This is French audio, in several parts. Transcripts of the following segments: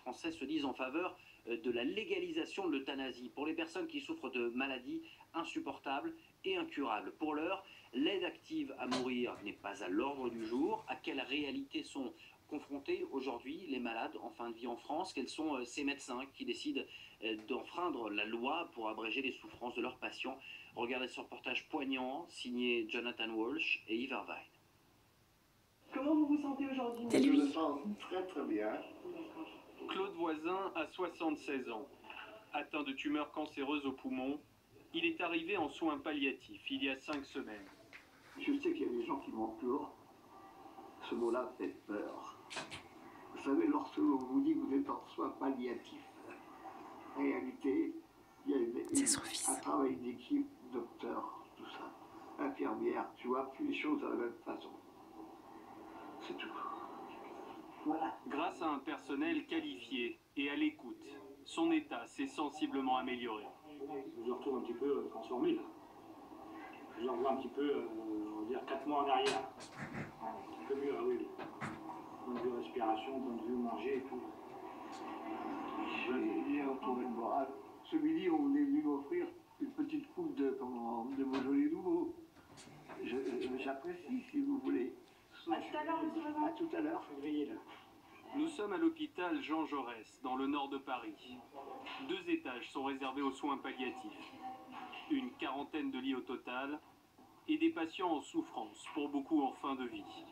Français se disent en faveur de la légalisation de l'euthanasie pour les personnes qui souffrent de maladies insupportables et incurables. Pour l'heure, l'aide active à mourir n'est pas à l'ordre du jour. À quelle réalité sont confrontés aujourd'hui les malades en fin de vie en France? Quels sont ces médecins qui décident d'enfreindre la loi pour abréger les souffrances de leurs patients? Regardez ce reportage poignant signé Jonathan Walsh et Yves Irvine. Comment vous vous sentez aujourd'hui? Je me sens très très bien. Claude Voisin a 76 ans. Atteint de tumeurs cancéreuses aux poumons, il est arrivé en soins palliatifs il y a 5 semaines. Je sais qu'il y a des gens qui m'entourent. Ce mot-là fait peur. Vous savez, lorsque on vous dit que vous êtes en soins palliatifs, en réalité, il y a un travail d'équipe, docteur, tout ça, infirmière, tu vois, plus les choses de la même façon. C'est tout. Voilà. Grâce à un personnel qualifié et à l'écoute, son état s'est sensiblement amélioré. Je me retrouve un petit peu transformé là. Je revois un petit peu, on va dire 4 mois en arrière. Un peu mieux, ah oui. Point de vue respiration, point de vue manger et tout. J'ai retrouvé le moral. Ce midi, on est venu m'offrir une petite coupe de Beaujolais nouveau. J'apprécie, si vous voulez. À tout à l'heure, monsieur Voisin. À tout à l'heure. Février là. Nous sommes à l'hôpital Jean Jaurès, dans le nord de Paris. 2 étages sont réservés aux soins palliatifs. Une quarantaine de lits au total et des patients en souffrance, pour beaucoup en fin de vie.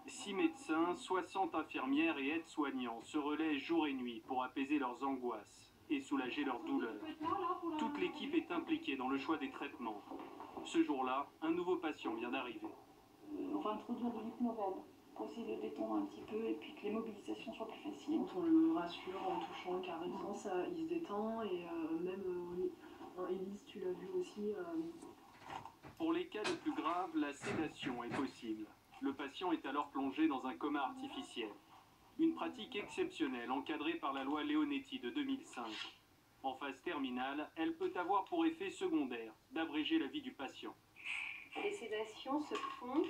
6 médecins, 60 infirmières et aides-soignants se relaient jour et nuit pour apaiser leurs angoisses et soulager leurs douleurs. Toute l'équipe est impliquée dans le choix des traitements. Ce jour-là, un nouveau patient vient d'arriver. On va introduire de l'hypnovène pour essayer de détendre un petit peu et puis que les mobilisations soient plus faciles. Quand on le rassure en touchant carrément, ça, il se détend et même Élise, tu l'as vu aussi. Pour les cas les plus graves, la sédation est possible. Le patient est alors plongé dans un coma artificiel. Une pratique exceptionnelle encadrée par la loi Leonetti de 2005. En phase terminale, elle peut avoir pour effet secondaire d'abréger la vie du patient. Les sédations se font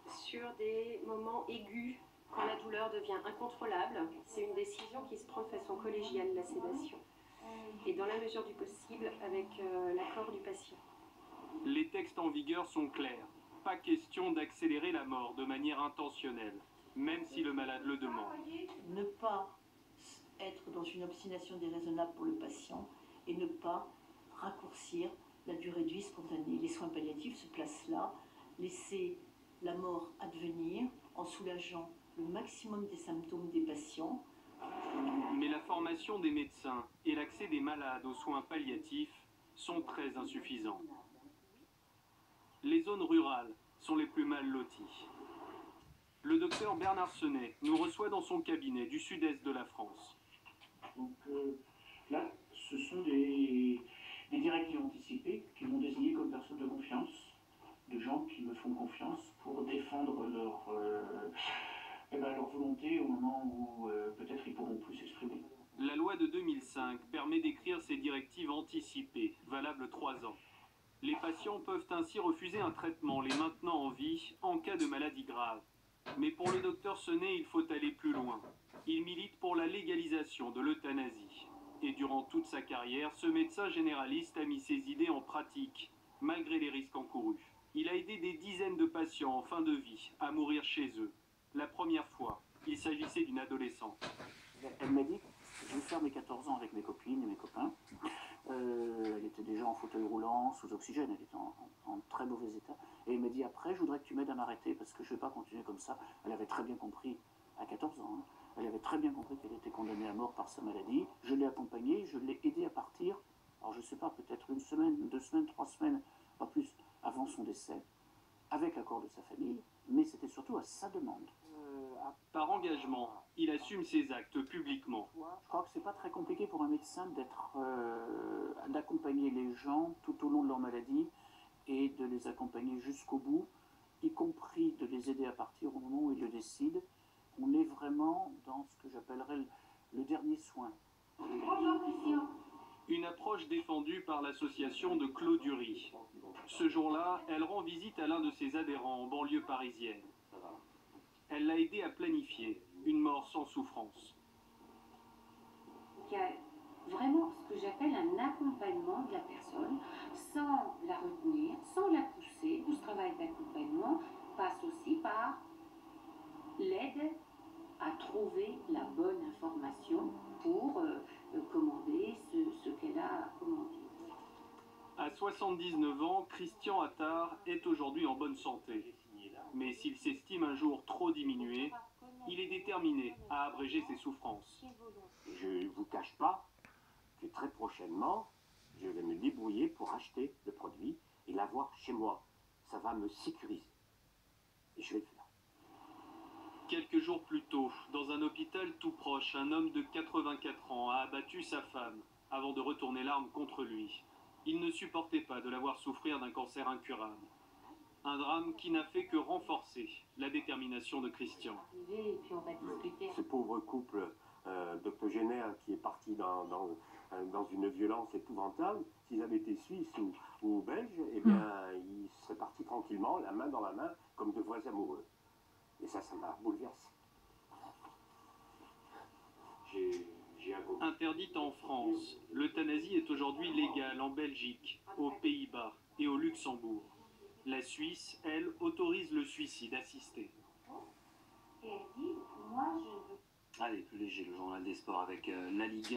sur des moments aigus, quand la douleur devient incontrôlable. C'est une décision qui se prend de façon collégiale, la sédation. Et dans la mesure du possible, avec l'accord du patient. Les textes en vigueur sont clairs. Pas question d'accélérer la mort de manière intentionnelle, même si le malade le demande. Ne pas être dans une obstination déraisonnable pour le patient et ne pas raccourcir la durée de vie spontanée. Les soins palliatifs se placent là, laisser la mort advenir en soulageant le maximum des symptômes des patients. Mais la formation des médecins et l'accès des malades aux soins palliatifs sont très insuffisants. Les zones rurales sont les plus mal loties. Le docteur Bernard Senet nous reçoit dans son cabinet du sud-est de la France. Donc là, ce sont des directives anticipées qui m'ont désigné comme personne de confiance, de gens qui me font confiance pour défendre leur volonté au moment où peut-être ils pourront plus s'exprimer. La loi de 2005 permet d'écrire ces directives anticipées, valables 3 ans. Les patients peuvent ainsi refuser un traitement les maintenant en vie en cas de maladie grave. Mais pour le docteur Senet, il faut aller plus loin. Il milite pour la légalisation de l'euthanasie. Et durant toute sa carrière, ce médecin généraliste a mis ses idées en pratique, malgré les risques encourus. Il a aidé des dizaines de patients en fin de vie à mourir chez eux. La première fois, il s'agissait d'une adolescente. Elle m'a dit, je vais faire mes 14 ans avec mes copines et mes copains. Elle était déjà en fauteuil roulant, sous oxygène, elle était en très mauvais état. Et elle m'a dit, après, je voudrais que tu m'aides à m'arrêter parce que je ne vais pas continuer comme ça. Elle avait très bien compris, à 14 ans, hein, elle avait très bien compris qu'elle était condamnée à mort par sa maladie. Je l'ai accompagnée, je l'ai aidée à partir, alors je ne sais pas, peut-être 1 semaine, 2 semaines, 3 semaines, pas plus, avant son décès, avec l'accord de sa famille, mais c'était surtout à sa demande. Par engagement, il assume ses actes publiquement. Je crois que c'est pas très compliqué pour un médecin d'accompagner les gens tout au long de leur maladie et de les accompagner jusqu'au bout, y compris de les aider à partir au moment où ils le décident. On est vraiment dans ce que j'appellerais le dernier soin. Bonjour, Christian. Une approche défendue par l'association de Claude Dury. Ce jour-là, elle rend visite à l'un de ses adhérents en banlieue parisienne. Elle l'a aidé à planifier une mort sans souffrance. France. Il y a vraiment ce que j'appelle un accompagnement de la personne, sans la retenir, sans la pousser. Tout ce travail d'accompagnement passe aussi par l'aide à trouver la bonne information pour commander ce qu'elle a commandé. À 79 ans, Christian Attard est aujourd'hui en bonne santé. Mais s'il s'estime un jour trop diminué, il est déterminé à abréger ses souffrances. Je ne vous cache pas que très prochainement, je vais me débrouiller pour acheter le produit et l'avoir chez moi. Ça va me sécuriser. Et je vais le faire. Quelques jours plus tôt, dans un hôpital tout proche, un homme de 84 ans a abattu sa femme avant de retourner l'arme contre lui. Il ne supportait pas de la voir souffrir d'un cancer incurable. Un drame qui n'a fait que renforcer la détermination de Christian. Et puis on va discuter. Ce pauvre couple d'octogénaires qui est parti dans une violence épouvantable, s'ils avaient été suisses ou belges, eh bien, ils seraient partis tranquillement, la main dans la main, comme de vrais amoureux. Et ça m'a bouleversé. J'ai un compte. Interdite en France, l'euthanasie est aujourd'hui légale en Belgique, aux Pays-Bas et au Luxembourg. La Suisse, elle, autorise le suicide assisté. Et elle dit, moi je veux. Allez, plus léger, le journal des sports avec la Ligue 1.